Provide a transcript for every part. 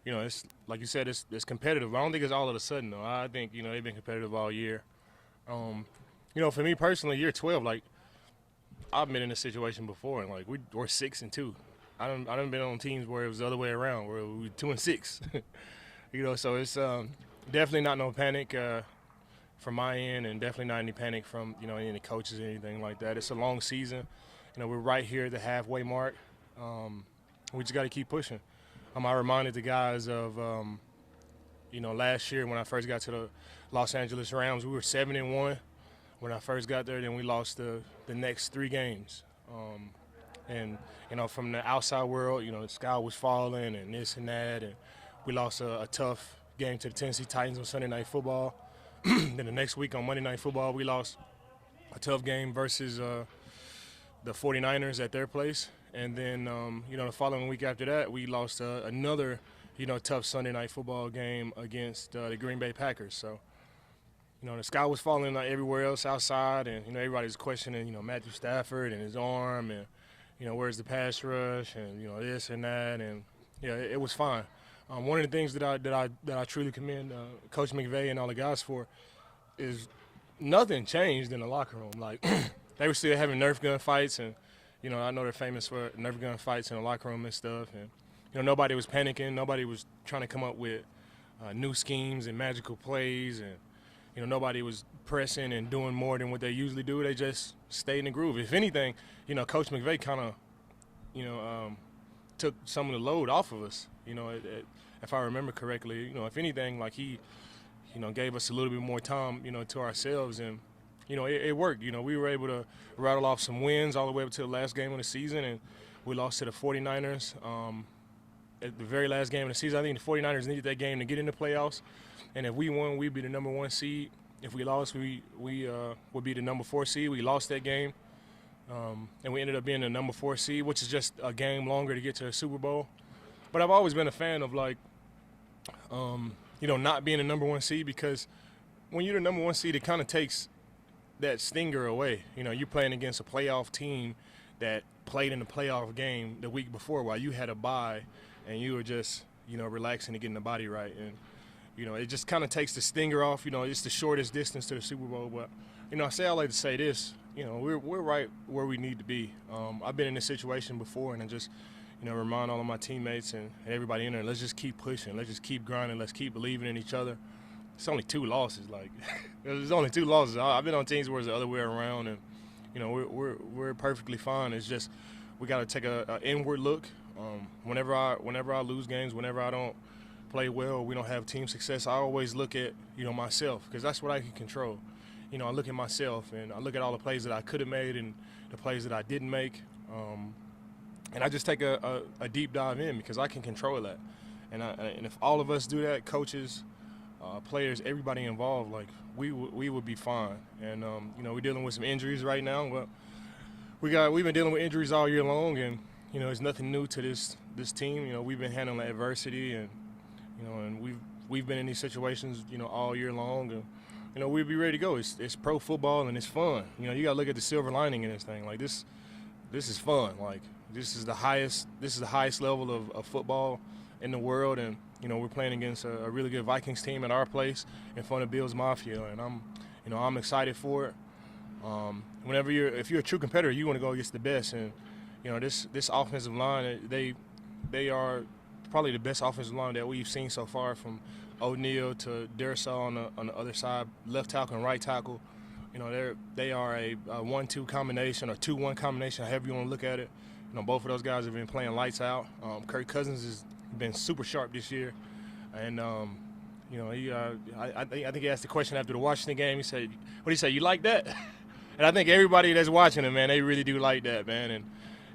it's like you said, it's competitive. I don't think it's all of a sudden though. I think they've been competitive all year. Um, for me personally, year 12, like I've been in a situation before, and like we're 6-2. I done been on teams where it was the other way around, where we were 2-6. So it's definitely not no panic from my end, and definitely not any panic from any coaches or anything like that. It's a long season. We're right here at the halfway mark. We just got to keep pushing. I reminded the guys of last year when I first got to the Los Angeles Rams. We were 7-1 when I first got there. Then we lost the next 3 games. And from the outside world, the sky was falling and this and that, and we lost a tough game to the Tennessee Titans on Sunday Night Football. Then the next week on Monday Night Football, we lost a tough game versus the 49ers at their place. And then, the following week after that, we lost another, tough Sunday Night Football game against the Green Bay Packers. So, the sky was falling everywhere else outside, and, everybody's questioning, Matthew Stafford and his arm, and, where's the pass rush, and, this and that. And, yeah, it was fine. One of the things that I truly commend Coach McVay and all the guys for is nothing changed in the locker room. Like, they were still having Nerf gun fights, and I know they're famous for Nerf gun fights in the locker room and stuff. And nobody was panicking. Nobody was trying to come up with new schemes and magical plays, and nobody was pressing and doing more than what they usually do. They just stayed in the groove. If anything, Coach McVay kind of took some of the load off of us. If I remember correctly, if anything, like he gave us a little bit more time, to ourselves, and it worked. We were able to rattle off some wins all the way up to the last game of the season, and we lost to the 49ers at the very last game of the season. I think the 49ers needed that game to get in the playoffs, and if we won, we'd be the number 1 seed. If we lost, we would be the number 4 seed. We lost that game, and we ended up being the number 4 seed, which is just a game longer to get to the Super Bowl. But I've always been a fan of, like, not being the number 1 seed, because when you're the number 1 seed, it kind of takes that stinger away. You're playing against a playoff team that played in the playoff game the week before while you had a bye, and you were just, relaxing and getting the body right. And, it just kind of takes the stinger off. It's the shortest distance to the Super Bowl. But, I say I like to say this, we're right where we need to be. I've been in this situation before, and I just, remind all of my teammates and everybody in there, let's just keep pushing. Let's just keep grinding. Let's keep believing in each other. It's only 2 losses. Like, there's only 2 losses. I've been on teams where it's the other way around, and, we're perfectly fine. It's just we got to take a inward look. Whenever I lose games, whenever I don't play well, we don't have team success, I always look at, myself, because that's what I can control. I look at myself, and I look at all the plays that I could have made and the plays that I didn't make. And I just take a deep dive in, because I can control that. And if all of us do that, coaches, players, everybody involved, like we would be fine. And we're dealing with some injuries right now, but we've been dealing with injuries all year long, and it's nothing new to this team. We've been handling adversity, and and we've been in these situations all year long, and we'll be ready to go. It's pro football, and it's fun. You got to look at the silver lining in this thing. Like, this is fun. Like, this is the highest level of football in the world, and we're playing against a really good Vikings team at our place in front of Bills Mafia, and I'm excited for it. If you're a true competitor, you want to go against the best, and this offensive line, they are probably the best offensive line that we've seen so far, from O'Neal to Darisaw on the other side, left tackle and right tackle. They are a 1-2 combination or 2-1 combination, however you want to look at it. Both of those guys have been playing lights out. Kirk Cousins has been super sharp this year, and I think he asked the question after the Washington game. He said, "What did he say? You like that?" And I think everybody that's watching him, man, they really do like that, man.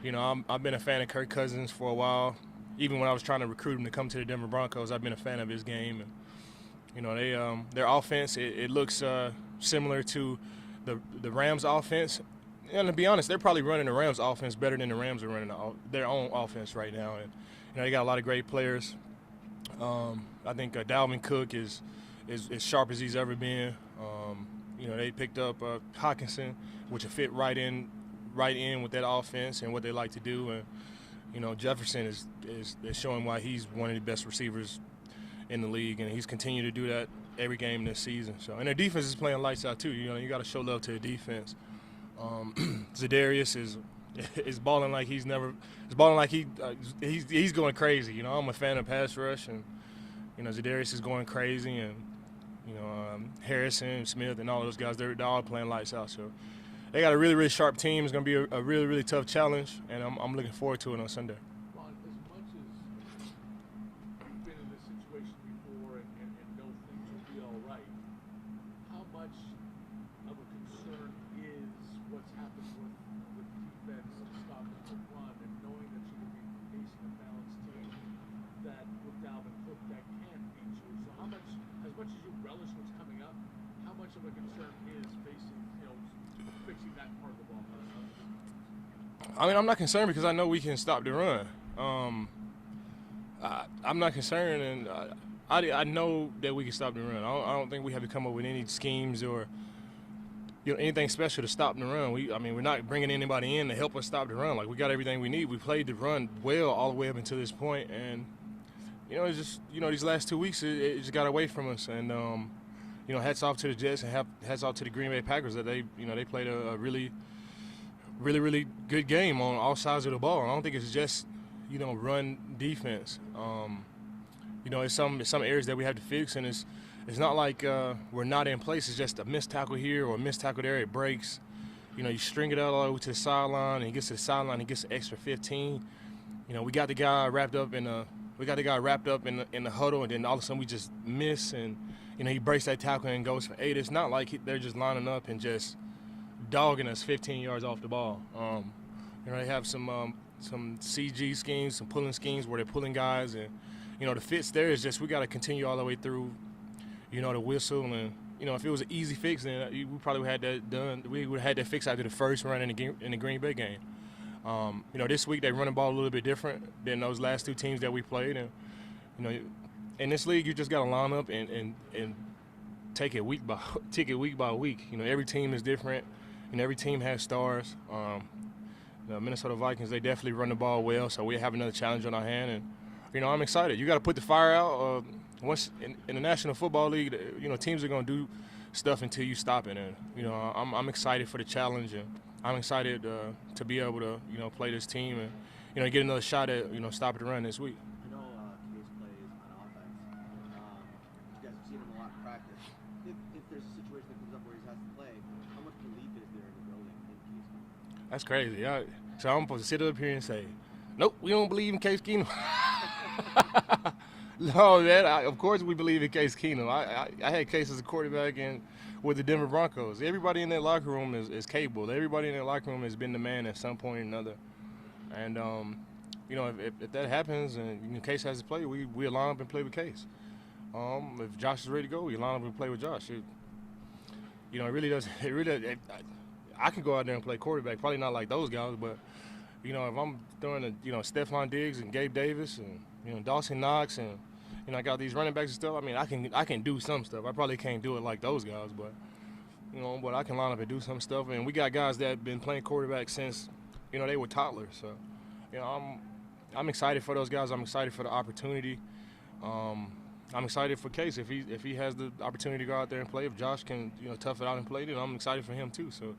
And I've been a fan of Kirk Cousins for a while. Even when I was trying to recruit him to come to the Denver Broncos, I've been a fan of his game. And their offense, it looks similar to the Rams' offense. And to be honest, they're probably running the Rams' offense better than the Rams are running their own offense right now. And they got a lot of great players. I think Dalvin Cook is as sharp as he's ever been. They picked up Hawkinson, which will fit right in with that offense and what they like to do. And You know, Jefferson is showing why he's one of the best receivers in the league, and he's continued to do that every game this season. So, and their defense is playing lights out too. You know, you got to show love to the defense. Zadarius is balling like he's never. It's balling like he's going crazy. You know, I'm a fan of pass rush, and you know Zadarius is going crazy, and you know Harrison, Smith, and all those guys they're all playing lights out. So they got a really, really sharp team. It's going to be a really, really tough challenge, and I'm looking forward to it on Sunday. Ron, as much as you've been in this situation before and know things will be all right, how much of a concern is what's happened with defense stopping the run and knowing that you're going to be facing a balanced team that with Dalvin Cook that can beat you? So how much, as much as you relish what's coming up, how much of a concern is facing, fixing that part of the ball? I mean, I'm not concerned because I know we can stop the run. I'm not concerned, and I know that we can stop the run. I don't think we have to come up with any schemes or anything special to stop the run. We're not bringing anybody in to help us stop the run. Like, we got everything we need. We played the run well all the way up until this point, and it's just these last 2 weeks it just got away from us. And hats off to the Jets and hats off to the Green Bay Packers that they played a really, really, really good game on all sides of the ball. And I don't think it's just run defense. It's some areas that we have to fix, and it's not like we're not in place. It's just a missed tackle here or a missed tackle there. It breaks. You string it out all the way to the sideline, and he gets to the sideline, he gets an extra 15. We got the guy wrapped up in the huddle, and then all of a sudden we just miss, and he breaks that tackle and goes for 8. It's not like they're just lining up and just dogging us 15 yards off the ball. They have some CG schemes, some pulling schemes where they're pulling guys, and the fits there is just we got to continue all the way through. The whistle, and if it was an easy fix, then we probably would have had that done. We would have had that fix after the first run in the Green Bay game. This week they run the ball a little bit different than those last 2 teams that we played, and in this league you just got to line up and take it week by week. Every team is different, and every team has stars. The Minnesota Vikings, they definitely run the ball well, so we have another challenge on our hand, and I'm excited. You got to put the fire out. Once in the National Football League, teams are going to do stuff until you stop it. And I'm excited for the challenge, and I'm excited to be able to play this team and get another shot at stopping the run this week. Case plays on offense. You guys have seen him a lot in practice. If there's a situation that comes up where he has to play, how much belief is there in the building in Case? That's crazy. So I'm supposed to sit up here and say, nope, we don't believe in Case Keenum. No, man. Of course we believe in Case Keenum. I had Case as a quarterback with the Denver Broncos. Everybody in that locker room is capable. Everybody in that locker room has been the man at some point or another. And if that happens and Case has to play, we line up and play with Case. If Josh is ready to go, we line up and play with Josh. It really does. I can go out there and play quarterback. Probably not like those guys, but if I'm throwing Stephon Diggs and Gabe Davis and Dawson Knox and I got these running backs and stuff. I mean, I can do some stuff. I probably can't do it like those guys, but but I can line up and do some stuff. And we got guys that have been playing quarterback since they were toddlers. So I'm excited for those guys. I'm excited for the opportunity. I'm excited for Case if he has the opportunity to go out there and play. If Josh can tough it out and play, then I'm excited for him too. So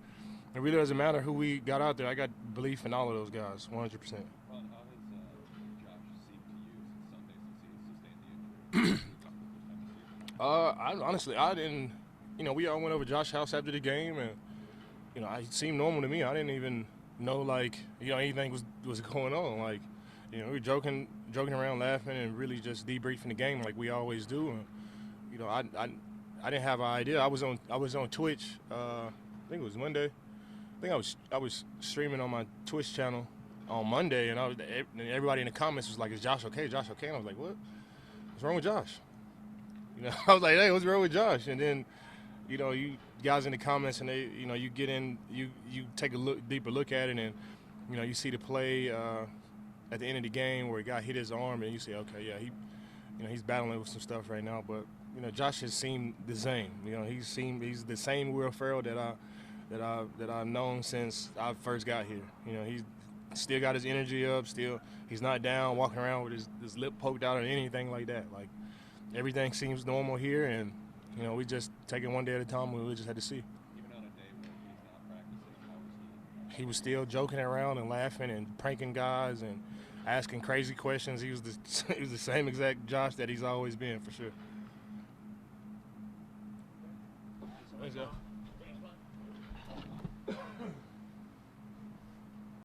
it really doesn't matter who we got out there. I got belief in all of those guys, 100%. I didn't. We all went over Josh's house after the game, and it seemed normal to me. I didn't even know anything was going on. Like, we were joking around, laughing, and really just debriefing the game like we always do. And I didn't have an idea. I was on Twitch. I think it was Monday. I think I was streaming on my Twitch channel on Monday, and everybody in the comments was like, "Is Josh okay? Josh okay?" And I was like, "What? What's wrong with Josh?" I was like, "Hey, what's wrong with Josh?" And then, you guys in the comments, and they, you get in, you take a deeper look at it, and you see the play at the end of the game where a guy hit his arm, and you say, okay, yeah, he's battling with some stuff right now, but Josh has seemed the same. He's the same Will Ferrell that I've known since I first got here. He's Still got his energy up. Still, he's not down, walking around with his lip poked out or anything like that. Like, everything seems normal here, and we just take it one day at a time. We just had to see. Even on a day where he's not practicing, how was he? He was still joking around and laughing and pranking guys and asking crazy questions. He was the same exact Josh that he's always been, for sure. Thanks, Jeff.